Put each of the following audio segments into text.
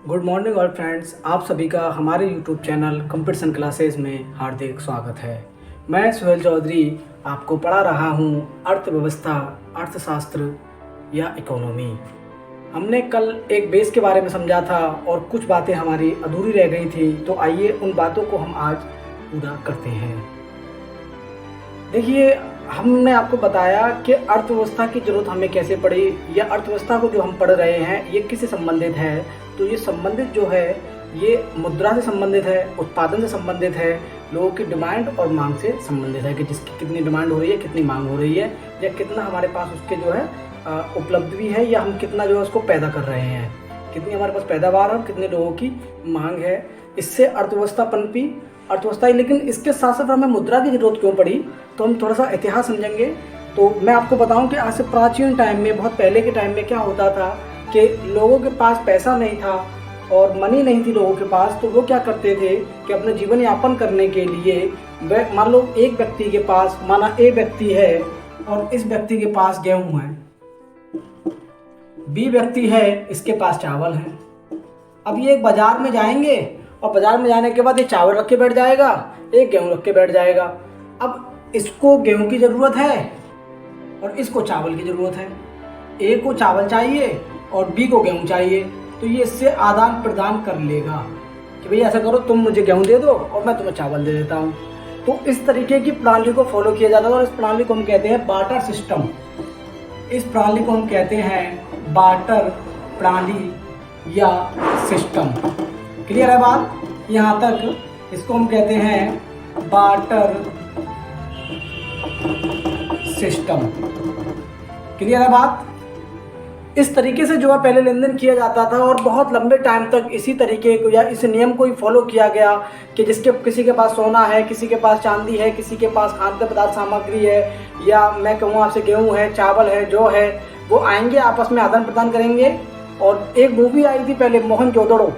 Good morning all friends, आप सभी का हमारे यूट्यूब चैनल कंपटीशन क्लासेस में हार्दिक स्वागत है। मैं सुहेल चौधरी आपको पढ़ा रहा हूँ अर्थव्यवस्था, अर्थशास्त्र या इकोनॉमी। हमने कल एक बेस के बारे में समझा था और कुछ बातें हमारी अधूरी रह गई थी, तो आइए उन बातों को हम आज पूरा करते हैं। देखिए, हमने आपको बताया कि अर्थव्यवस्था की ज़रूरत हमें कैसे पड़ी या अर्थव्यवस्था को जो हम पढ़ रहे हैं ये किससे संबंधित है। तो ये संबंधित जो है ये मुद्रा से संबंधित है, उत्पादन से संबंधित है, लोगों की डिमांड और मांग से संबंधित है कि जिसकी कितनी डिमांड हो रही है, कितनी मांग हो रही है, या कितना हमारे पास उसके जो है उपलब्ध भी है, या हम कितना जो है उसको पैदा कर रहे हैं, कितनी हमारे पास पैदावार और कितने लोगों की मांग है। इससे अर्थव्यवस्था पनपी, अर्थव्यवस्था। लेकिन इसके साथ साथ हमें मुद्रा की जरूरत क्यों पड़ी, तो हम थोड़ा सा इतिहास समझेंगे। तो मैं आपको बताऊं कि आज से प्राचीन टाइम में, बहुत पहले के टाइम में क्या होता था कि लोगों के पास पैसा नहीं था और मनी नहीं थी लोगों के पास, तो वो क्या करते थे कि अपने जीवन यापन करने के लिए मान लो एक व्यक्ति के पास, माना ए व्यक्ति है और इस व्यक्ति के पास गेहूं है, बी व्यक्ति है, इसके पास चावल है। अब ये एक बाजार में जाएंगे और बाजार में जाने के बाद एक चावल रख के बैठ जाएगा, एक गेहूं रख के बैठ जाएगा। अब इसको गेहूं की ज़रूरत है और इसको चावल की ज़रूरत है। ए को चावल चाहिए और बी को गेहूं चाहिए, तो ये इससे आदान प्रदान कर लेगा कि भैया ऐसा करो, तुम मुझे गेहूं दे दो और मैं तुम्हें चावल दे देता हूँ। तो इस तरीके की प्रणाली को फॉलो किया जाता है और इस प्रणाली को हम कहते हैं बार्टर सिस्टम। इस प्रणाली को हम कहते हैं बार्टर प्रणाली या सिस्टम। क्लियर है बात यहाँ तक? इसको हम कहते हैं बार्टर सिस्टम। क्लियर है बात? इस तरीके से जो है पहले लेन देन किया जाता था और बहुत लंबे टाइम तक इसी तरीके को या इस नियम को ही फॉलो किया गया कि किसी के पास सोना है, किसी के पास चांदी है, किसी के पास खाद्य पदार्थ सामग्री है, या मैं कहूँ आपसे गेहूँ है, चावल है, जो है वो आएंगे, आपस में आदान प्रदान करेंगे। और एक मूवी आई थी पहले, मोहनजोदड़ो,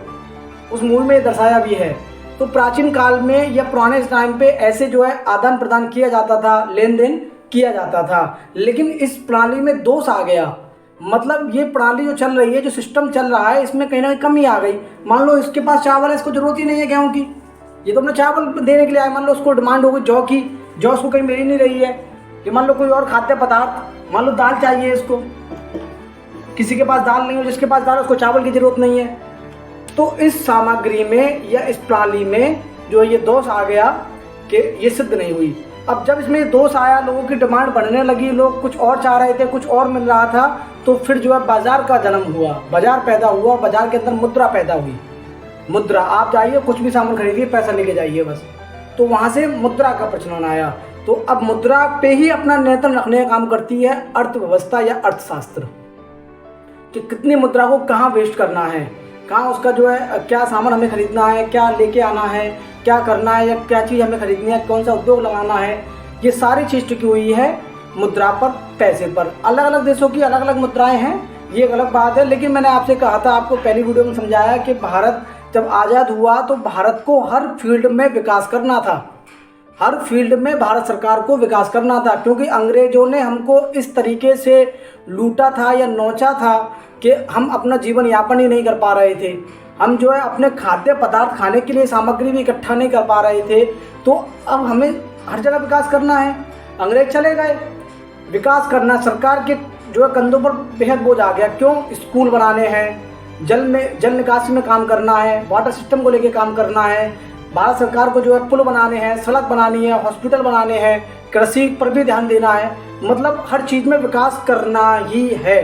उस मूवी में दर्शाया भी है। तो प्राचीन काल में या पुराने टाइम पे ऐसे जो है आदान प्रदान किया जाता था, लेन देन किया जाता था। लेकिन इस प्रणाली में दोष आ गया, मतलब ये प्रणाली जो चल रही है, जो सिस्टम चल रहा है, इसमें कहीं ना कहीं कमी आ गई। मान लो इसके पास चावल है, इसको जरूरत ही नहीं है गेहूं की, ये तो अपने चावल देने के लिए आया। मान लो उसको डिमांड हो गई जौ की, जौ उसको कहीं मिल ही नहीं रही है। कि मान लो कोई और खाद्य पदार्थ, मान लो दाल चाहिए इसको, किसी के पास दाल नहीं हो, जिसके पास दाल है उसको चावल की जरूरत नहीं है। तो इस सामग्री में या इस प्रणाली में जो ये दोष आ गया कि ये सिद्ध नहीं हुई। अब जब इसमें दोष आया, लोगों की डिमांड बढ़ने लगी, लोग कुछ और चाह रहे थे, कुछ और मिल रहा था, तो फिर जो है बाजार का जन्म हुआ, बाजार पैदा हुआ, बाजार के अंदर मुद्रा पैदा हुई। मुद्रा, आप जाइए कुछ भी सामान खरीदिए, पैसा लेके जाइए बस। तो वहाँ से मुद्रा का प्रचलन आया। तो अब मुद्रा पे ही अपना नियंत्रण रखने का काम करती है अर्थव्यवस्था या अर्थशास्त्र, कि कितनी मुद्रा को कहाँ वेस्ट करना है, कहाँ उसका जो है क्या सामान हमें खरीदना है, क्या लेके आना है, क्या करना है, या क्या चीज़ हमें खरीदनी है, कौन सा उद्योग लगाना है। ये सारी चीज़ टिकी हुई है मुद्रा पर, पैसे पर। अलग अलग देशों की अलग अलग मुद्राएं हैं, ये एक अलग बात है। लेकिन मैंने आपसे कहा था, आपको पहली वीडियो में समझाया कि भारत जब आज़ाद हुआ तो भारत को हर फील्ड में विकास करना था, हर फील्ड में भारत सरकार को विकास करना था, क्योंकि अंग्रेजों ने हमको इस तरीके से लूटा था या नोचा था कि हम अपना जीवन यापन ही नहीं कर पा रहे थे। हम जो है अपने खाद्य पदार्थ खाने के लिए सामग्री भी इकट्ठा नहीं कर पा रहे थे। तो अब हमें हर जगह विकास करना है। अंग्रेज चले गए, विकास करना सरकार के जो है कंधों पर बेहद बोझ आ गया। क्यों? स्कूल बनाने हैं, जल निकासी में काम करना है, वाटर सिस्टम को लेके काम करना है, भारत सरकार को जो है पुल बनाने हैं, सड़क बनानी है, हॉस्पिटल बनाने हैं, कृषि पर भी ध्यान देना है। मतलब हर चीज़ में विकास करना ही है,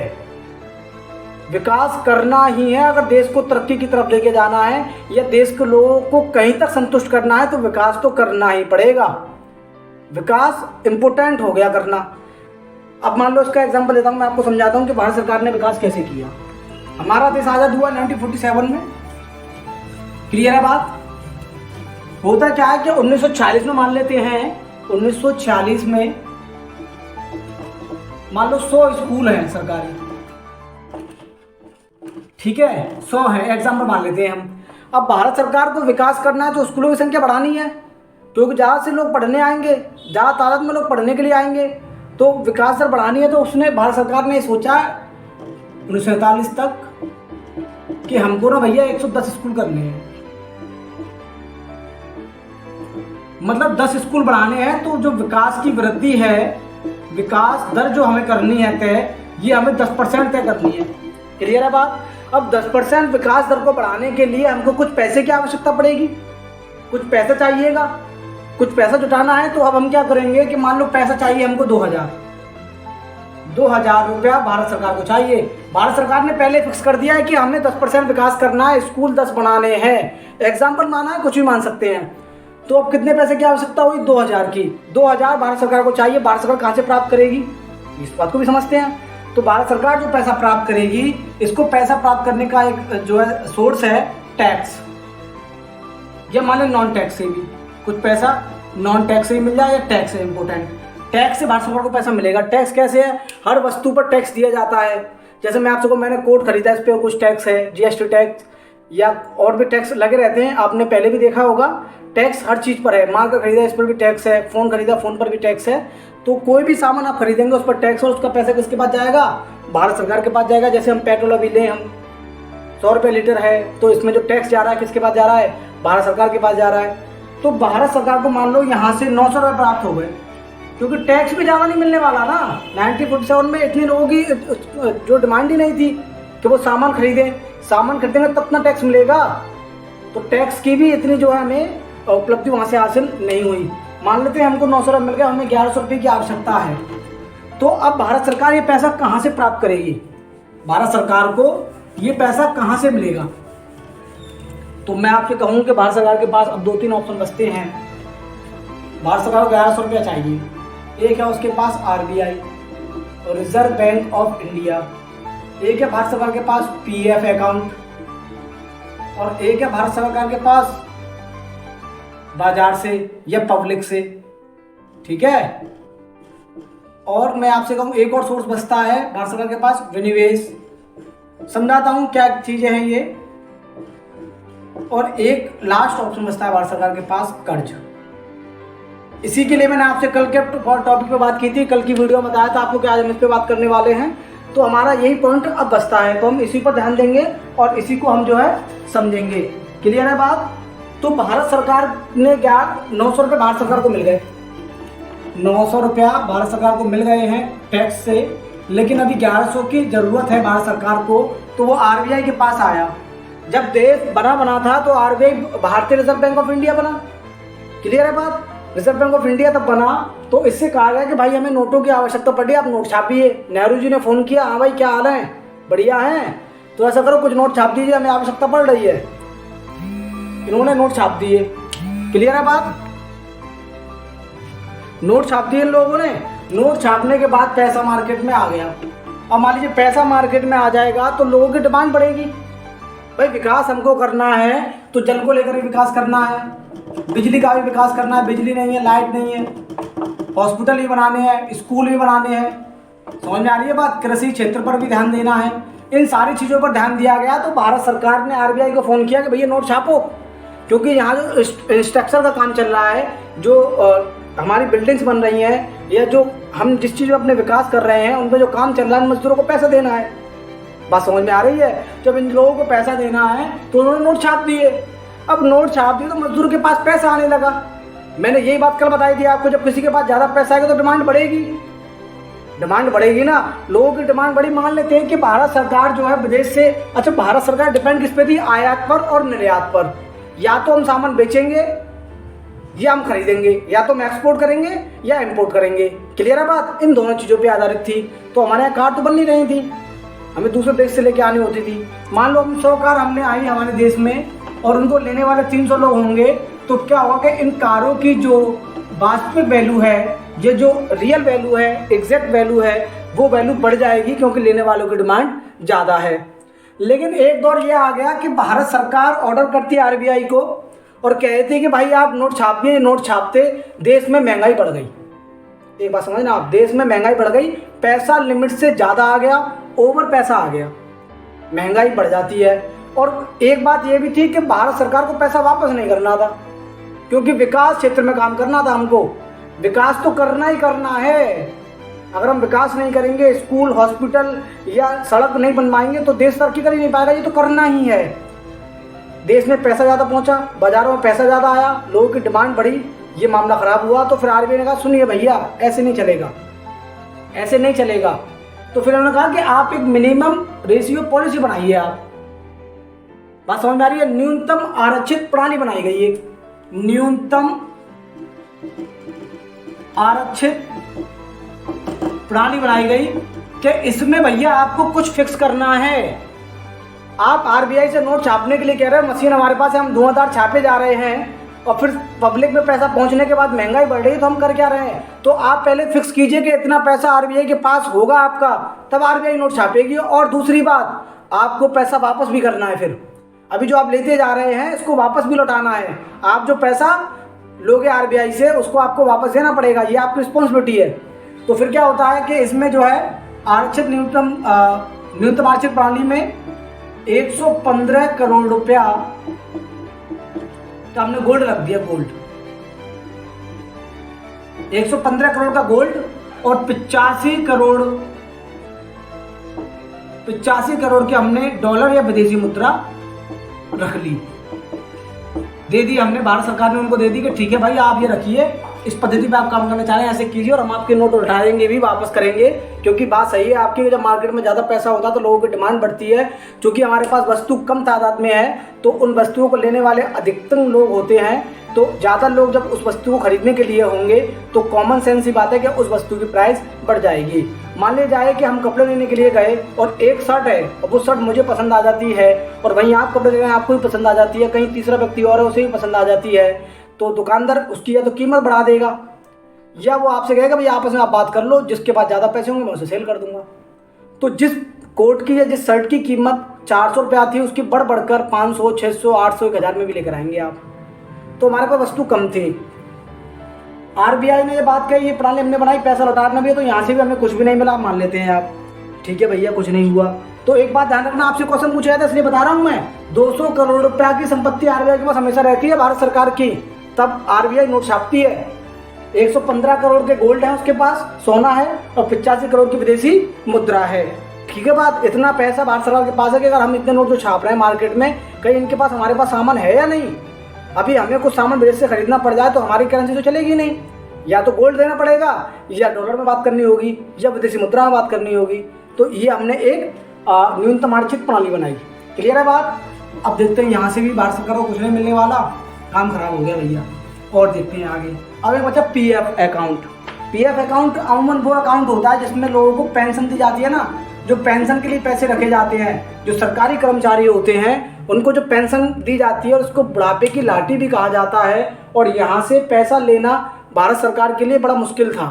विकास करना ही है। अगर देश को तरक्की की तरफ लेके जाना है या देश के लोगों को कहीं तक संतुष्ट करना है तो विकास तो करना ही पड़ेगा। विकास इम्पोर्टेंट हो गया करना। अब मान लो इसका एग्जांपल देता हूँ, मैं आपको समझाता हूँ कि भारत सरकार ने विकास कैसे किया। हमारा देश आज़ाद हुआ 1947 में। क्लियर है बात? होता क्या है कि 1946 में मान लेते हैं, 1946 में मान लो 100 स्कूल हैं सरकारी, ठीक है, 100 है, एग्जाम्पल मान लेते हैं हम। अब भारत सरकार को विकास करना है तो स्कूलों की संख्या बढ़ानी है, क्योंकि ज़्यादा से लोग पढ़ने आएंगे, ज़्यादा तादाद में लोग पढ़ने के लिए आएंगे, तो विकास दर बढ़ानी है। तो उसने, भारत सरकार ने सोचा 1947 तक कि हमको ना भैया 110 स्कूल करने हैं, मतलब 10 स्कूल बढ़ाने हैं, तो जो विकास की वृद्धि है, विकास दर जो हमें करनी है तय, ये हमें 10% तय करनी है। क्लियर है बात। अब 10% विकास दर को बढ़ाने के लिए हमको कुछ पैसे की आवश्यकता पड़ेगी, कुछ पैसा चाहिएगा, कुछ पैसा जुटाना है। तो अब हम क्या करेंगे कि मान लो पैसा चाहिए हमको 2000 रुपया भारत सरकार को चाहिए। भारत सरकार ने पहले फिक्स कर दिया है कि हमें 10% विकास करना है, स्कूल 10 बनाने हैं, एग्जाम्पल माना है, कुछ भी मान सकते हैं। तो अब कितने पैसे की आवश्यकता हुई? 2000 की। 2000 भारत सरकार को चाहिए। भारत सरकार कहाँ से प्राप्त करेगी, इस बात को भी समझते हैं। तो भारत सरकार जो पैसा प्राप्त करेगी, इसको पैसा प्राप्त करने का एक जो है सोर्स है टैक्स, या मान लें नॉन टैक्स से भी कुछ पैसा नॉन टैक्स से ही मिल जाए, या टैक्स है इंपॉर्टेंट। टैक्स से भारत सरकार को पैसा मिलेगा। टैक्स कैसे है? हर वस्तु पर टैक्स दिया जाता है। जैसे मैं आपसे को मैंने कोट खरीदा, इस पर कुछ टैक्स है, जीएसटी टैक्स या और भी टैक्स लगे रहते हैं, आपने पहले भी देखा होगा। टैक्स हर चीज़ पर है। मार्केट खरीदा, इस पर भी टैक्स है। फ़ोन खरीदा, फ़ोन पर भी टैक्स है। तो कोई भी सामान आप खरीदेंगे उस पर टैक्स, और उसका पैसा किसके पास जाएगा? भारत सरकार के पास जाएगा। जैसे हम पेट्रोल अभी लें, हम 100 रुपये लीटर है, तो इसमें जो टैक्स जा रहा है किसके पास जा रहा है? भारत सरकार के पास जा रहा है। तो भारत सरकार को मान लो यहाँ से 900 रुपये प्राप्त हो गए, क्योंकि टैक्स भी ज़्यादा नहीं मिलने वाला ना। 1947 में इतनी लोगों की जो डिमांड ही नहीं थी कि वो सामान खरीदें। सामान खरीदेंगे तब इतना टैक्स मिलेगा। तो टैक्स की भी इतनी जो है हमें उपलब्धि वहाँ से हासिल नहीं हुई। मान लेते हैं हमको 900 रुपये मिल गया, हमें 1100 रुपये की आवश्यकता है। तो अब भारत सरकार ये पैसा कहाँ से प्राप्त करेगी? भारत सरकार को ये पैसा कहाँ से मिलेगा? तो मैं आपसे कहूँ कि भारत सरकार के पास अब 2-3 ऑप्शन बचते हैं। भारत सरकार को 1100 रुपया चाहिए। एक है उसके पास आरबीआई और रिजर्व बैंक ऑफ इंडिया, एक है भारत सरकार के पास पीएफ अकाउंट, और एक है भारत सरकार के पास बाजार से या पब्लिक से। ठीक है। और मैं आपसे कहूँ एक और सोर्स बचता है भारत सरकार के पास, विनिवेश। समझाता हूँ क्या चीजें हैं ये। और एक लास्ट ऑप्शन बचता है भारत सरकार के पास, कर्ज। इसी के लिए मैंने आपसे कल के टॉपिक पे बात की थी, कल की वीडियो में बताया था आपको कि आज हम इस पे बात करने वाले हैं। तो हमारा यही पॉइंट अब बचता है, तो हम इसी पर ध्यान देंगे और इसी को हम जो है समझेंगे। क्लियर है बात। तो भारत सरकार ने क्या 900 रुपये भारत सरकार को मिल गए, 900 रुपया भारत सरकार को मिल गए हैं टैक्स से, लेकिन अभी 1100 की जरूरत है भारत सरकार को। तो वो आरबीआई के पास आया। जब देश बना था तो आरबीआई भारतीय रिजर्व बैंक ऑफ इंडिया बना। क्लियर है बात। रिजर्व बैंक ऑफ इंडिया तब बना तो इससे कहा गया कि भाई हमें नोटों की आवश्यकता पड़ी, आप नोट छापिए। नेहरू जी ने फ़ोन किया, हाँ भाई क्या हाल है, बढ़िया है, तो ऐसा करो कुछ नोट छाप दीजिए, हमें आवश्यकता पड़ रही है। इन्होंने नोट छाप दिए। क्लियर है बात। नोट छाप दिए इन लोगों ने। नोट छापने के बाद पैसा मार्केट में आ गया। अब मान लीजिए पैसा मार्केट में आ जाएगा तो लोगों की डिमांड बढ़ेगी। भाई विकास हमको करना है तो जल को लेकर भी विकास करना है, बिजली का भी विकास करना है, बिजली नहीं है, लाइट नहीं है, हॉस्पिटल भी बनाने हैं, स्कूल भी बनाने हैं। समझ में आ रही है बात। कृषि क्षेत्र पर भी ध्यान देना है। इन सारी चीज़ों पर ध्यान दिया गया। तो भारत सरकार ने आरबीआई को फ़ोन किया कि भैया नोट छापो, क्योंकि यहाँ जो इंस्ट्रक्चर का काम चल रहा है, जो हमारी बिल्डिंग्स बन रही हैं या जो हम जिस चीज़ में अपने विकास कर रहे हैं उन पर जो काम चल रहा है, मजदूरों को पैसा देना है। बात समझ में आ रही है। जब इन लोगों को पैसा देना है तो उन्होंने नोट छाप दिए। अब नोट छाप दिए तो मजदूर के पास पैसा आने लगा। मैंने यही बात कल बताई थी आपको, जब किसी के पास ज़्यादा पैसा आएगा तो डिमांड बढ़ेगी। डिमांड बढ़ेगी ना, लोगों की डिमांड बड़ी। मान लेते हैं कि भारत सरकार जो है विदेश से, अच्छा भारत सरकार डिपेंड किस पे थी? आयात पर और निर्यात पर। या तो हम सामान बेचेंगे या हम खरीदेंगे, या तो हम एक्सपोर्ट करेंगे या इंपोर्ट करेंगे। क्लियर है बात। इन दोनों चीज़ों पे आधारित थी। तो हमारे यहाँ कार तो बन नहीं रही थी, हमें दूसरे देश से लेके आनी होती थी। मान लो हम 100 कार हमने आई हमारे देश में और उनको लेने वाले 300 लोग होंगे, तो क्या होगा कि इन कारों की जो वास्तविक वैल्यू है, ये जो रियल वैल्यू है, एग्जैक्ट वैल्यू है, वो वैल्यू बढ़ जाएगी, क्योंकि लेने वालों की डिमांड ज़्यादा है। लेकिन एक दौर ये आ गया कि भारत सरकार ऑर्डर करती है आरबीआई को और कहती है कि भाई आप नोट छापिए। नोट छापते देश में महंगाई बढ़ गई। एक बात समझना आप, देश में महंगाई बढ़ गई, पैसा लिमिट से ज़्यादा आ गया, ओवर पैसा आ गया, महंगाई बढ़ जाती है। और एक बात ये भी थी कि भारत सरकार को पैसा वापस नहीं करना था, क्योंकि विकास क्षेत्र में काम करना था हमको। विकास तो करना ही करना है। अगर हम विकास नहीं करेंगे, स्कूल, हॉस्पिटल या सड़क नहीं बनवाएंगे तो देश तरक्की कर ही नहीं पाएगा। ये तो करना ही है। देश में पैसा ज़्यादा पहुंचा, बाजारों में पैसा ज़्यादा आया, लोगों की डिमांड बढ़ी, ये मामला ख़राब हुआ तो फिर आरबीआई ने कहा सुनिए भैया ऐसे नहीं चलेगा, ऐसे नहीं चलेगा। तो फिर उन्होंने कहा कि आप एक मिनिमम रेशियो पॉलिसी बनाइए। आप बात समझ में आ रही है? न्यूनतम आरक्षित प्रणाली बनाई गई, एक न्यूनतम आरक्षित प्रणाली बनाई गई कि इसमें भैया आपको कुछ फिक्स करना है। आप आरबीआई से नोट छापने के लिए कह रहे हैं, मशीन हमारे पास है, हम धुआंधार छापे जा रहे हैं और फिर पब्लिक में पैसा पहुंचने के बाद महंगाई बढ़ रही है तो हम कर क्या रहे हैं? तो आप पहले फिक्स कीजिए कि इतना पैसा आरबीआई के पास होगा आपका, तब आरबीआई नोट छापेगी। और दूसरी बात, आपको पैसा वापस भी करना है। फिर अभी जो आप लेते जा रहे हैं इसको वापस भी लौटाना है। आप जो पैसा लोगे आरबीआई से उसको आपको वापस देना पड़ेगा, ये आपकी रिस्पॉन्सिबिलिटी है। तो फिर क्या होता है कि इसमें जो है आरक्षित न्यूनतम आरक्षित प्रणाली में 115 करोड़ रुपया तो हमने गोल्ड रख दिया। गोल्ड 115 करोड़ का गोल्ड और 85 करोड़ के हमने डॉलर या विदेशी मुद्रा रख ली, दे दी हमने। भारत सरकार ने उनको दे दी कि ठीक है भाई आप ये रखिए, इस पद्धति पे आप काम करना चाह रहे हैं ऐसे कीजिए और हम आपके नोट उठाएंगे भी, वापस करेंगे। क्योंकि बात सही है आपकी, जब मार्केट में ज़्यादा पैसा होता है तो लोगों की डिमांड बढ़ती है। क्योंकि हमारे पास वस्तु कम तादाद में है तो उन वस्तुओं को लेने वाले अधिकतम लोग होते हैं, तो ज़्यादा लोग जब उस वस्तु को खरीदने के लिए होंगे तो कॉमन सेंस ही बात है कि उस वस्तु की प्राइस बढ़ जाएगी। मान ले जाए कि हम कपड़े लेने के लिए गए और एक शर्ट है और वो शर्ट मुझे पसंद आ जाती है और वहीं आप कपड़े ले रहे हैं आपको भी पसंद आ जाती है, कहीं तीसरा व्यक्ति और है उसे भी पसंद आ जाती है, तो दुकानदार उसकी या तो कीमत बढ़ा देगा या वो आपसे कहेगा भाई आपस में आप बात कर लो, जिसके पास ज़्यादा पैसे होंगे मैं उसे सेल कर दूंगा। तो जिस कोट की या जिस शर्ट की कीमत 400 रुपये आती है उसकी बढ़कर 500, 600, 800, 1000 में भी लेकर आएंगे आप। तो हमारे पास वस्तु कम थी, आरबीआई ने ये बात कही, ये प्रणाली हमने बनाई, पैसा लौटाना भी है, तो यहाँ से भी हमें कुछ भी नहीं मिला, मान लेते हैं आप, ठीक है भैया कुछ नहीं हुआ। तो एक बात ध्यान रखना, आपसे क्वेश्चन पूछा था इसलिए बता रहा हूँ मैं, 200 करोड़ रुपया की संपत्ति आरबीआई के पास हमेशा रहती है भारत सरकार की, तब आरबीआई नोट छापती है। 115 करोड़ के गोल्ड है उसके पास, सोना है, और 85 करोड़ की विदेशी मुद्रा है, ठीक है बात। इतना पैसा भारत सरकार के पास है कि अगर हम इतने नोट जो छाप रहे हैं मार्केट में, कहीं इनके पास हमारे पास सामान है या नहीं। अभी हमें कुछ सामान विदेश से खरीदना पड़ जाए तो हमारी करेंसी तो चलेगी नहीं, या तो गोल्ड देना पड़ेगा या डॉलर में बात करनी होगी या विदेशी मुद्रा में बात करनी होगी। तो ये हमने एक न्यूनतम आरक्षित प्रणाली बनाई। क्लियर है बात? अब देखते हैं यहाँ से भी भारत सरकार को कुछ नहीं मिलने वाला, काम खराब हो गया भैया। और देखते हैं आगे। अब एक बच्चा पीएफ अकाउंट। पीएफ अकाउंट अमूमन वो अकाउंट होता है जिसमें लोगों को पेंशन दी जाती है ना, जो पेंशन के लिए पैसे रखे जाते हैं, जो सरकारी कर्मचारी होते हैं उनको जो पेंशन दी जाती है और उसको बुढ़ापे की लाठी भी कहा जाता है। और यहाँ से पैसा लेना भारत सरकार के लिए बड़ा मुश्किल था।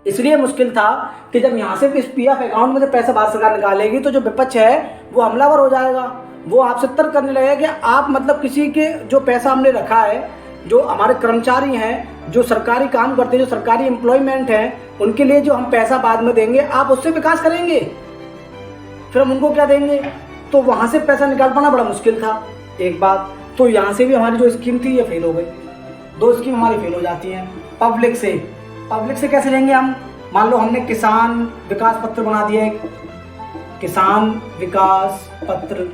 इसलिए मुश्किल था कि जब यहाँ से इस पीएफ अकाउंट में से पैसा भारत सरकार निकालेगी तो जो विपक्ष है वो हमलावर हो जाएगा, वो आपसे तर्क करने लगेगा कि आप मतलब किसी के जो पैसा हमने रखा है, जो हमारे कर्मचारी हैं, जो सरकारी काम करते हैं, जो सरकारी एम्प्लॉयमेंट है, उनके लिए जो हम पैसा बाद में देंगे आप उससे विकास करेंगे, फिर हम उनको क्या देंगे। तो वहाँ से पैसा निकाल पाना बड़ा मुश्किल था एक बात। तो यहाँ से भी हमारी जो स्कीम थी ये फेल हो गई। दो स्कीम हमारी फेल हो जाती हैं। पब्लिक से कैसे लेंगे हम? मान लो हमने किसान विकास पत्र बना दिया, एक किसान विकास पत्र,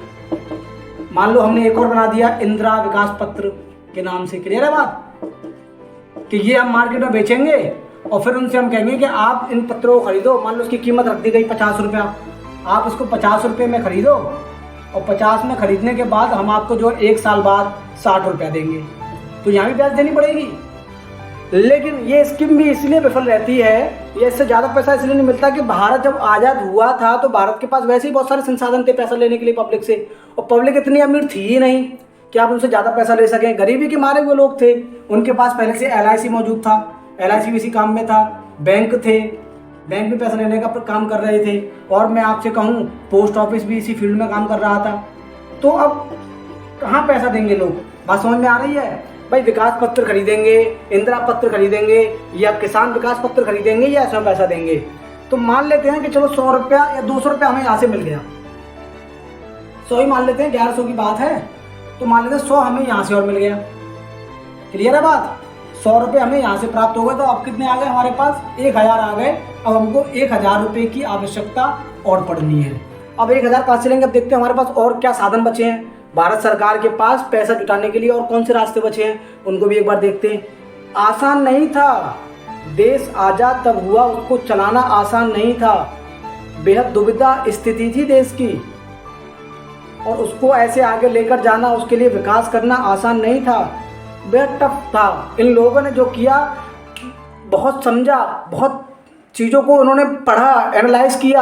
मान लो हमने एक और बना दिया इंदिरा विकास पत्र के नाम से। क्लियर है बात? कि ये हम मार्केट में बेचेंगे और फिर उनसे हम कहेंगे कि आप इन पत्रों को खरीदो। मान लो उसकी कीमत रख दी गई 50 रुपया, आप इसको 50 रुपये में खरीदो और 50 में खरीदने के बाद हम आपको जो 1 साल बाद 60 रुपया देंगे, तो यहाँ भी ब्याज देनी पड़ेगी। लेकिन ये स्कीम भी इसलिए विफल रहती है, या इससे ज़्यादा पैसा इसलिए नहीं मिलता कि भारत जब आज़ाद हुआ था तो भारत के पास वैसे ही बहुत सारे संसाधन थे पैसा लेने के लिए पब्लिक से, और पब्लिक इतनी अमीर थी ही नहीं कि आप उनसे ज़्यादा पैसा ले सकें। गरीबी के मारे हुए लोग थे, उनके पास पहले से LIC मौजूद था, LIC भी इसी काम में था, बैंक थे, बैंक में पैसा लेने का काम कर रहे थे, और मैं आपसे कहूँ पोस्ट ऑफिस भी इसी फील्ड में काम कर रहा था। तो अब कहाँ पैसा देंगे लोग? बात समझ में आ रही है भाई? विकास पत्र खरीदेंगे, इंदिरा पत्र खरीदेंगे, या किसान विकास पत्र खरीदेंगे, या ऐसा पैसा देंगे। तो मान लेते हैं कि चलो 100 रुपया या 200 रुपया हमें यहाँ से मिल गया, 100 ही मान लेते हैं, 1100 की बात है, तो मान लेते हैं 100 हमें यहाँ से और मिल गया। क्लियर है बात? 100 रुपये हमें यहाँ से प्राप्त हो गए, तो अब कितने आ गए हमारे पास? 1000 आ गए। अब हमको 1000 रुपये की आवश्यकता और पड़नी है। अब 1000 कहाँ से लेंगे? अब देखते हैं हमारे पास और क्या साधन बचे हैं भारत सरकार के पास पैसा जुटाने के लिए, और कौन से रास्ते बचे हैं उनको भी एक बार देखते हैं। आसान नहीं था, देश आज़ाद तब हुआ, उसको चलाना आसान नहीं था, बेहद दुविधा स्थिति थी देश की, और उसको ऐसे आगे लेकर जाना, उसके लिए विकास करना आसान नहीं था, बेहद टफ था। इन लोगों ने जो किया, बहुत समझा, बहुत चीज़ों को उन्होंने पढ़ा, एनालाइज किया,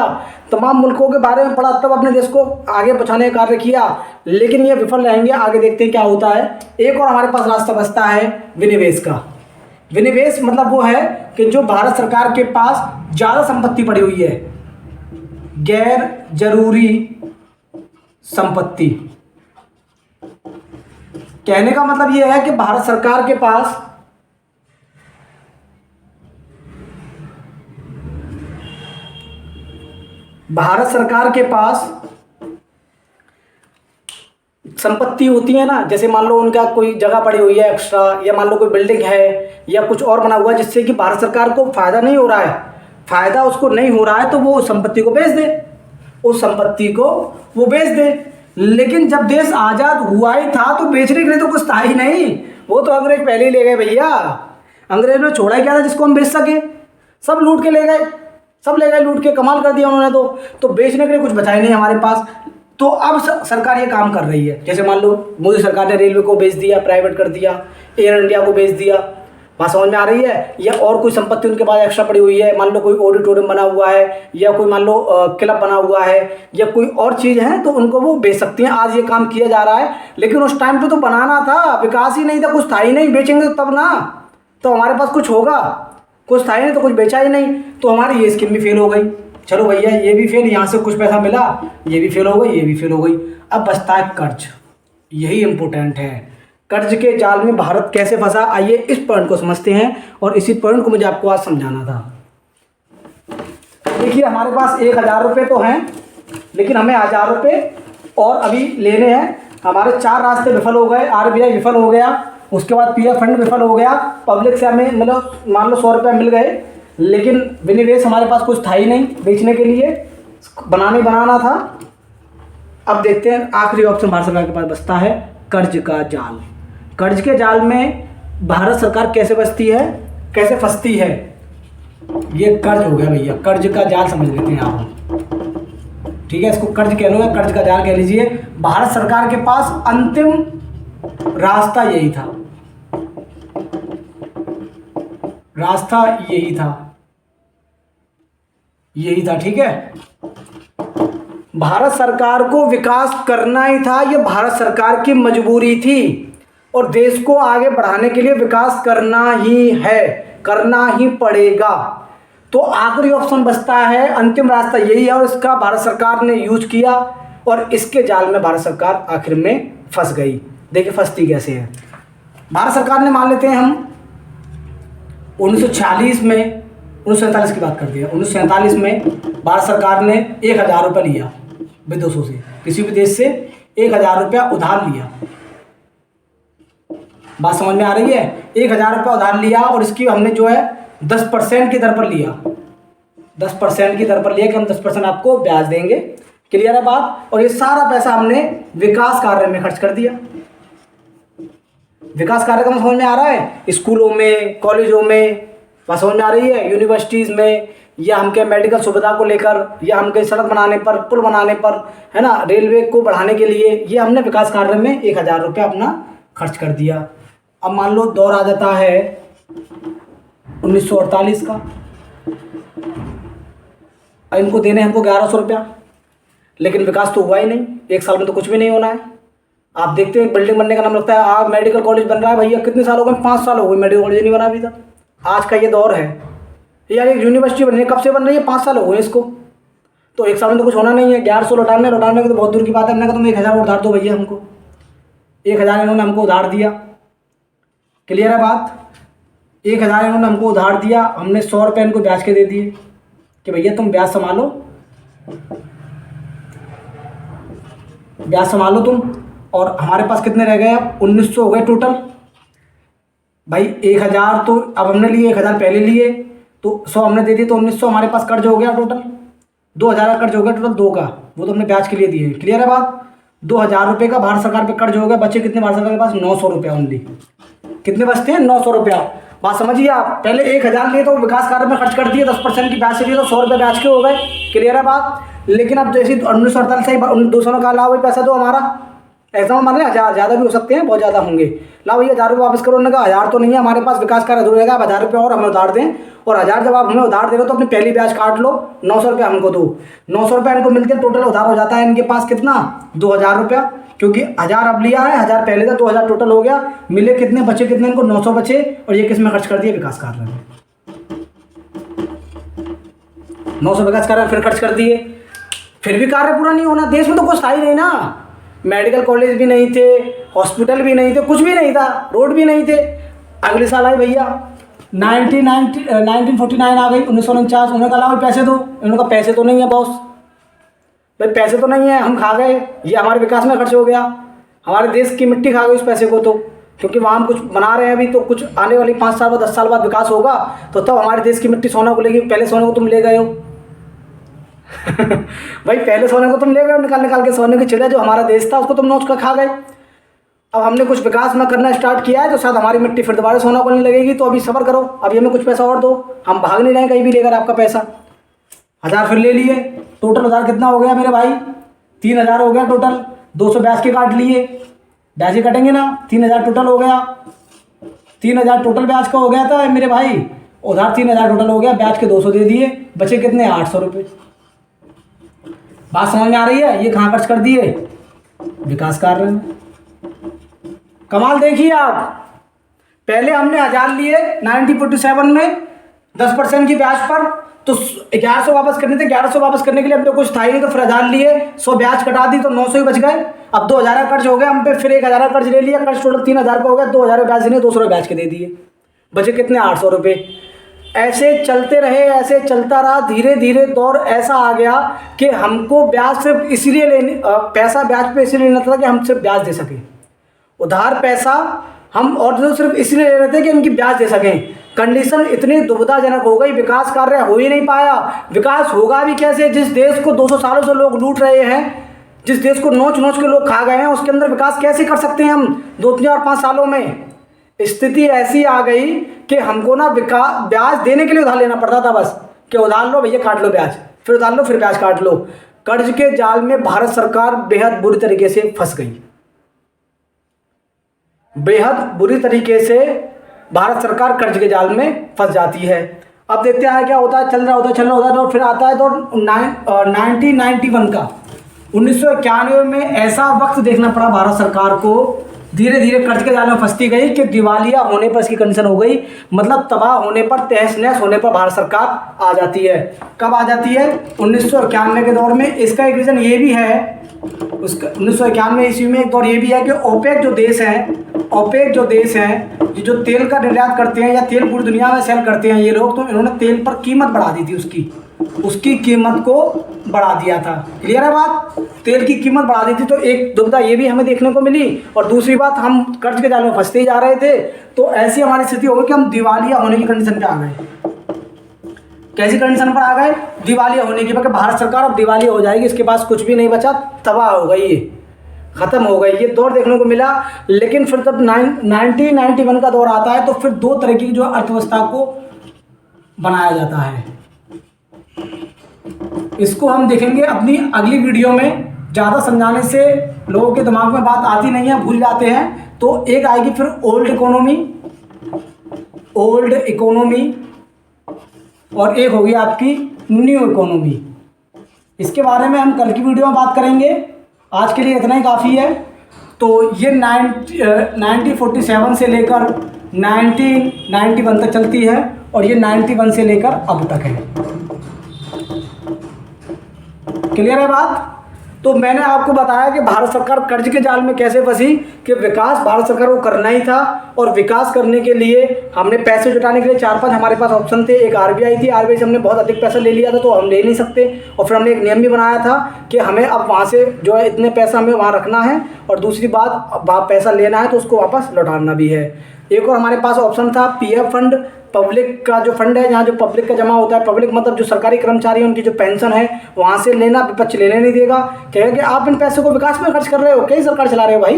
तमाम मुल्कों के बारे में पढ़ा, तब अपने देश को आगे पहुँचाने का कार्य किया, लेकिन ये विफल रहेंगे। आगे देखते हैं क्या होता है। एक और हमारे पास रास्ता बचता है विनिवेश का। विनिवेश मतलब वो है कि जो भारत सरकार के पास ज़्यादा संपत्ति पड़ी हुई है, गैर जरूरी संपत्ति। कहने का मतलब ये है कि भारत सरकार के पास संपत्ति होती है ना, जैसे मान लो उनका कोई जगह पड़ी हुई है एक्स्ट्रा, या मान लो कोई बिल्डिंग है या कुछ और बना हुआ है जिससे कि भारत सरकार को फ़ायदा नहीं हो रहा है, फ़ायदा उसको नहीं हो रहा है, तो वो उस संपत्ति को बेच दे, उस संपत्ति को वो बेच दे। लेकिन जब देश आज़ाद हुआ ही था तो बेचने के लिए तो कुछ था ही नहीं, वो तो अंग्रेज पहले ही ले गए भैया। अंग्रेज ने छोड़ा ही क्या था जिसको हम बेच सके? सब लूट के ले गए, सब ले गए लूट के, कमाल कर दिया उन्होंने। तो बेचने के लिए कुछ बचा ही नहीं हमारे पास। तो अब सरकार ये काम कर रही है, जैसे मान लो मोदी सरकार ने रेलवे को बेच दिया, प्राइवेट कर दिया, एयर इंडिया को बेच दिया, बात समझ में आ रही है? या और कोई संपत्ति उनके पास एक्स्ट्रा पड़ी हुई है, मान लो कोई ऑडिटोरियम बना हुआ है, या कोई मान लो क्लब बना हुआ है, या कोई और चीज़ है, तो उनको वो बेच सकती हैं। आज ये काम किया जा रहा है, लेकिन उस टाइम पे तो बनाना था, विकास ही नहीं था, कुछ था ही नहीं, बेचेंगे तब ना, तो हमारे पास कुछ होगा, कुछ था ही नहीं, तो कुछ बेचा ही नहीं, तो हमारी ये स्कीम भी फेल हो गई। चलो भैया ये भी फेल, यहाँ से कुछ पैसा मिला, ये भी फेल हो गई, ये भी फेल हो गई। अब बचता है कर्ज, यही इम्पोर्टेंट है। कर्ज के जाल में भारत कैसे फंसा, आइए इस पॉइंट को समझते हैं, और इसी पॉइंट को मुझे आपको आज समझाना था। देखिए हमारे पास 1000 रुपये तो हैं, लेकिन हमें 1000 रुपये और अभी लेने हैं। हमारे 4 रास्ते विफल हो गए, RBI विफल हो गया, उसके बाद PF फंड विफल हो गया, पब्लिक से हमें मतलब मान लो 100 रुपये मिल गए, लेकिन विनिवेश हमारे पास कुछ था ही नहीं बेचने के लिए, बनाना था। अब देखते हैं आखिरी ऑप्शन भारत सरकार के पास बचता है कर्ज का जाल। कर्ज के जाल में भारत सरकार कैसे बचती है, कैसे फंसती है? ये कर्ज हो गया भैया, कर्ज का जाल समझ लेते हैं आप, ठीक है? इसको कर्ज कह लो या कर्ज का जाल कह लीजिए। भारत सरकार के पास अंतिम रास्ता यही था, रास्ता यही था, ठीक है? भारत सरकार को विकास करना ही था, ये भारत सरकार की मजबूरी थी, और देश को आगे बढ़ाने के लिए विकास करना ही है, करना ही पड़ेगा। तो आखिरी ऑप्शन बचता है, अंतिम रास्ता यही है, और इसका भारत सरकार ने यूज किया, और इसके जाल में भारत सरकार आखिर में फंस गई। देखिए फंसती कैसे है। भारत सरकार ने, मान लेते हैं हम 1946 में, 1947 की बात करते हैं, 1947 में भारत सरकार ने 1000 रुपये लिया विदेशों से, किसी भी देश से 1000 रुपया उधार लिया। बात समझ में आ रही है? 1000 रुपया उधार लिया, और इसकी हमने जो है 10% की दर पर लिया, 10% की दर पर लिया कि हम 10% आपको ब्याज देंगे। क्लियर है बात? और ये सारा पैसा हमने विकास कार्य में खर्च कर दिया। विकास कार्यक्रम समझ में आ रहा है? स्कूलों में, कॉलेजों में, बात समझ में आ रही है? यूनिवर्सिटीज़ में, या हम क्या मेडिकल सुविधा को लेकर, या हम कहीं सड़क बनाने पर, पुल बनाने पर, है ना, रेलवे को बढ़ाने के लिए, ये हमने विकास कार्य में 1000 रुपया अपना खर्च कर दिया। अब मान लो दौर आ जाता है 1948 का, अब इनको देने हमको 1100 रुपया, लेकिन विकास तो हुआ ही नहीं, एक साल में तो कुछ भी नहीं होना है। आप देखते हैं बिल्डिंग बनने का नाम लगता है, आप मेडिकल कॉलेज बन रहा है भैया, कितने साल हो गए? 5 साल हो गए, मेडिकल कॉलेज नहीं बना अभी तक। आज का ये दौर है, यार एक यूनिवर्सिटी बन रही है, कब से बन रही है? 5 साल हो गए इसको, तो एक साल में तो कुछ होना नहीं है। 1100 लौटाने की तो बहुत दूर की बात है। हमने कहा तुम 1000 उधार दो भैया हमको, 1000 इन्होंने हमको उधार दिया। क्लियर है बात? 1000 इन्होंने हमको उधार दिया, हमने 100 रुपये इनको ब्याज के दे दिए कि भैया तुम ब्याज संभालो, ब्याज संभालो तुम। और हमारे पास कितने रह गए? अब 1900 हो गए टोटल। भाई 1000 तो अब हमने लिए, 1000 पहले लिए तो 100 हमने दे दिए, तो 1900 हमारे पास कर्ज हो गया टोटल। 2000 का कर्ज हो गया टोटल 2 का, वो तो हमने ब्याज के लिए दिए। क्लियर है बात? 2000 रुपये का भारत सरकार पे कर्ज हो गया, बच्चे कितने भारत सरकार के पास? 900 रुपया ओनली। कितने बचते हैं? 900 रुपया। बात समझिए आप, पहले 1000 लिए तो विकास कार्य में खर्च कर दिए, 10% की ब्याज से लिए तो 100 रुपये ब्याज के हो गए। क्लियर है बात? लेकिन अब जैसे 1948 से 200 का लाओ भाई पैसा दो हमारा, एग्जाम मान लें 1000, ज़्यादा भी हो सकते हैं, बहुत ज़्यादा होंगे। लाओ भैया 1000 रुपये वापस करो। उन्होंने कहा 1000 तो नहीं है हमारे पास, विकास कार्य अधूरा रहेगा, 1000 रुपये और हमें उधार दें। और 1000 जब आप हमें उधार दे रहे हो तो अपनी पहली ब्याज काट लो, 900 रुपये हमको दो। 900 रुपये इनको मिलते हैं, टोटल उधार हो जाता है इनके पास कितना? 2000 रुपया, क्योंकि 1000 अब लिया है, 1000 पहले था, 2000 टोटल हो गया। मिले कितने? बचे कितने इनको? 900 बचे, और ये किस में खर्च कर दिए? विकास कार्य में। 900 विकास कार्य फिर खर्च कर दिए, फिर भी कार्य पूरा नहीं होना। देश में तो कुछ था ही नहीं ना, मेडिकल कॉलेज भी नहीं थे, हॉस्पिटल भी नहीं थे, कुछ भी नहीं था, रोड भी नहीं थे। अगले साल आए भैया 1949 आ गई, 1949। उन्होंने कहा पैसे दो, उन्होंने कहा पैसे तो नहीं है बॉस, भाई पैसे तो नहीं है, हम खा गए, ये हमारे विकास में खर्च हो गया, हमारे देश की मिट्टी खा गई उस पैसे को। तो क्योंकि वहाँ हम कुछ बना रहे हैं अभी, तो कुछ आने वाली 5 साल बाद 10 साल बाद विकास होगा, तो तब हमारे देश की मिट्टी सोना को लेगी। पहले सोने को तुम ले गए हो भाई, पहले सोने को तुम ले गए हो, निकाल निकाल के सोने की चिड़िया जो हमारा देश था उसको तुम नोच कर खा गए। अब हमने कुछ विकास में करना स्टार्ट किया है, तो शायद हमारी मिट्टी फिर दोबारा सोना को नहीं लगेगी। तो अभी सब्र करो, अभी हमें कुछ पैसा और दो, हम भाग नहीं रहे कहीं भी लेकर आपका पैसा। 1000 फिर ले लिए, टोटल 1000 कितना हो गया मेरे भाई? 3000 हो गया टोटल। 200 ब्याज के काट लिए, ब्याज ही कटेंगे ना, 3000 टोटल हो गया। 3000 टोटल ब्याज का हो गया था मेरे भाई, उधार 3000 टोटल हो गया, ब्याज के 200 दे दिए, बचे कितने? 800 रुपये। बात समझ में आ रही है? ये कहाँ खर्च कर दिए? विकास कार्य में। कमाल देखिए आप, पहले हमने 1000 लिए 1947 में 10% की ब्याज पर, तो 1100 वापस करने थे। 1100 वापस करने के लिए हम पे कुछ था ही नहीं, तो फिर 1000 लिए, 100 ब्याज कटा दी, तो 900 ही बच गए। अब 2000 का कर्ज हो गया हम पे, फिर 1000 का कर्ज ले लिया, कर्ज टोटल 3000 का हो गया, 2000 ब्याज देने, 200 ब्याज के दे दिए, बचे कितने? 800 रुपये। ऐसे चलते रहे, ऐसे चलता रहा, धीरे धीरे दौर ऐसा आ गया कि हमको ब्याज सिर्फ इसलिए लेने, पैसा ब्याज पे इसलिए लेना था कि हम सिर्फ ब्याज दे सकें। उधार पैसा हम और जो सिर्फ इसलिए ले रहे थे कि इनकी ब्याज दे सकें। कंडीशन इतनी दुविधाजनक हो गई, विकास कार्य हो ही नहीं पाया। विकास होगा भी कैसे? जिस देश को 200 सालों से लोग लूट रहे हैं, जिस देश को नोच नोच के लोग खा गए हैं, उसके अंदर विकास कैसे कर सकते हैं हम 2, 3 और 5 सालों में? स्थिति ऐसी आ गई कि हमको ना विकास ब्याज देने के लिए उधार लेना पड़ता था, बस कि उधार लो भैया, काट लो ब्याज, फिर उधार लो, फिर ब्याज काट लो। कर्ज के जाल में भारत सरकार बेहद बुरी तरीके से फंस गई, बेहद बुरी तरीके से भारत सरकार कर्ज के जाल में फंस जाती है। अब देखते हैं क्या होता है, चल रहा होता है, और फिर आता है तो 1991 का, 1991 में ऐसा वक्त देखना पड़ा भारत सरकार को, धीरे धीरे कर्ज के जाल में फंसती गई कि दिवालिया होने पर इसकी कंडीशन हो गई, मतलब तबाह होने पर, तहस नहस होने पर भारत सरकार आ जाती है। कब आ जाती है? 1991 के दौर में। इसका एक रीज़न ये भी है, उसका 1991 ईस्वी में एक दौर ये भी है कि ओपेक जो देश हैं जो तेल का निर्यात करते हैं या तेल पूरी दुनिया में सेल करते हैं ये लोग, तो इन्होंने तेल पर कीमत बढ़ा दी थी, उसकी कीमत को बढ़ा दिया था। क्लियर है बात? तेल की कीमत बढ़ा दी थी, तो एक दुविधा ये भी हमें देखने को मिली, और दूसरी बात हम कर्ज के जाल में फंसते ही जा रहे थे, तो ऐसी हमारी स्थिति हो गई कि हम दिवालिया होने की कंडीशन पे आ गए। कैसी कंडीशन पर आ गए? दिवालिया होने की, भारत सरकार अब दिवालिया हो जाएगी, इसके पास कुछ भी नहीं बचा, तबाह हो गई, ये ख़त्म हो गई, ये दौर देखने को मिला। लेकिन फिर जब 1991 का दौर आता है, तो फिर 2 तरह की जो अर्थव्यवस्था को बनाया जाता है, इसको हम देखेंगे अपनी अगली वीडियो में। ज़्यादा समझाने से लोगों के दिमाग में बात आती नहीं है, भूल जाते हैं। तो एक आएगी फिर ओल्ड इकोनॉमी, और एक होगी आपकी न्यू इकोनॉमी। इसके बारे में हम कल की वीडियो में बात करेंगे, आज के लिए इतना ही काफ़ी है। तो ये 1947 से लेकर 1991 तक चलती है, और ये 91 से लेकर अब तक है। क्लियर है बात? तो मैंने आपको बताया कि भारत सरकार कर्ज के जाल में कैसे फंसी, कि विकास भारत सरकार को करना ही था और विकास करने के लिए हमने पैसे जुटाने के लिए 4-5 हमारे पास ऑप्शन थे। एक आरबीआई थी, आरबीआई से हमने बहुत अधिक पैसा ले लिया था तो हम ले नहीं सकते, और फिर हमने एक नियम भी बनाया था कि हमें अब वहाँ से जो है इतने पैसा हमें वहाँ रखना है, और दूसरी बात पैसा लेना है तो उसको वापस लौटाना भी है। एक और हमारे पास ऑप्शन था पीएफ फंड, पब्लिक का जो फंड है, जहाँ जो पब्लिक का जमा होता है, पब्लिक मतलब जो सरकारी कर्मचारी हैं उनकी जो पेंशन है वहाँ से लेना, विपक्ष लेने नहीं देगा, कहेगा कि आप इन पैसों को विकास में खर्च कर रहे हो, कई सरकार चला रहे हो भाई,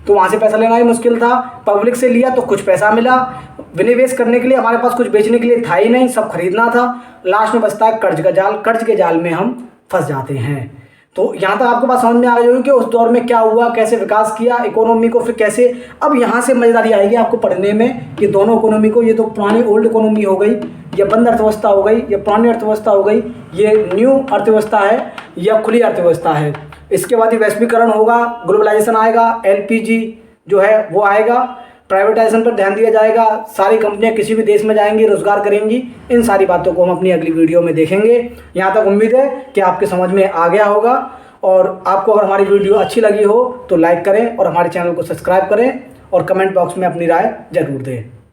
तो वहाँ से पैसा लेना भी मुश्किल था। पब्लिक से लिया तो कुछ पैसा मिला, विनिवेश करने के लिए हमारे पास कुछ बेचने के लिए था ही नहीं, सब खरीदना था। लास्ट में बचता है कर्ज का जाल, कर्ज के जाल में हम फंस जाते हैं। तो यहाँ तक आपको बात समझ में आ गई होगी कि उस दौर में क्या हुआ, कैसे विकास किया इकोनॉमी को, फिर कैसे। अब यहाँ से मजेदारी आएगी आपको पढ़ने में कि दोनों इकोनॉमी को, ये तो पुरानी ओल्ड इकोनॉमी हो गई, या बंद अर्थव्यवस्था हो गई, या पुरानी अर्थव्यवस्था हो गई, ये न्यू अर्थव्यवस्था है या खुली अर्थव्यवस्था है। इसके बाद ये वैश्वीकरण होगा, ग्लोबलाइजेशन आएगा, एलपीजी जो है वो आएगा, प्राइवेटाइजेशन पर ध्यान दिया जाएगा, सारी कंपनियां किसी भी देश में जाएंगी, रोजगार करेंगी। इन सारी बातों को हम अपनी अगली वीडियो में देखेंगे। यहाँ तक उम्मीद है कि आपके समझ में आ गया होगा, और आपको अगर हमारी वीडियो अच्छी लगी हो तो लाइक करें और हमारे चैनल को सब्सक्राइब करें और कमेंट बॉक्स में अपनी राय जरूर दें।